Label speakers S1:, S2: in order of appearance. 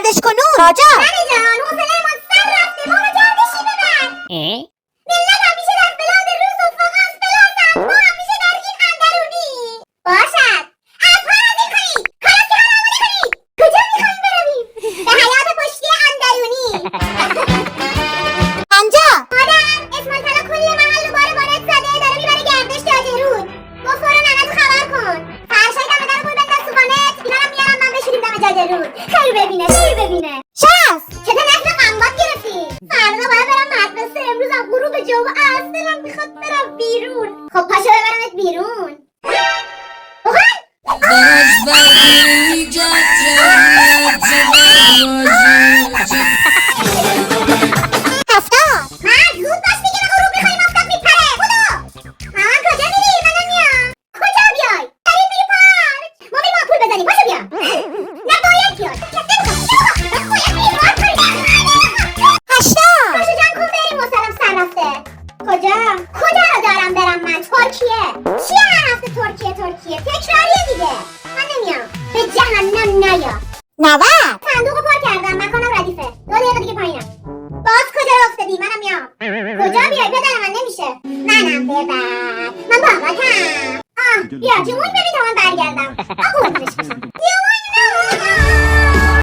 S1: گردش کن راجا.
S2: ننه جان حوصله ما سر رفته، ما رو گردشی ببر. ملت همیشه در بلاد روز و فقط بلازن، ما همیشه در این اندرونی. باشد از پرازی کنید، کلاسی ها نمونه کنید. کجا میخواییم برویم؟ به حیات پشتی اندرونی.
S1: پنجا
S2: مادر اسمال طلا کل محل بار وارد زده، داره میبره گردش جاجرود. گفت برو ننتو خبر کن، فرشای دم در بول بنداز تو وانت، اینا رو میارم من بشوریم دم جاجرود. خیر ببینه خیر ببینه.
S1: شست
S2: چطور نسل قنبات گرفتی؟ فردا باید برم مدرسه، امروزم غروب جو است، دلم میخواد برم بیرون. خب پاشو ببرمت بیرون.
S1: هفتاد
S2: من زود باش دیگه، به غروب میخواییم آفتاب میپره. بودو مامان کجا میری؟ من نمیام. کجا بیای؟ داریم میری پارک. ما میریم آمپول بزنیم، پاشو بیا. نه باید بیای.
S1: هشتاد
S2: پاشو جمع کن بریم، حوصله‌ام سر رفته. کجا رو دارم برم من؟ ترکیه. چیه هر هفته ترکیه؟ تکراریه دیگه. من نمیام. به جهنم نیا.
S1: 90
S2: صندوقو پر کردم، مکانم ردیفه. 2 دقیقه دیگه پایینم. باز کجا رو افتادی؟ منم میام. کجا بیای؟ پدر من نمیشه. منم ببر. من باباتم. بیا جمعون ببین تا من برگردم. قربونش بشم. بیا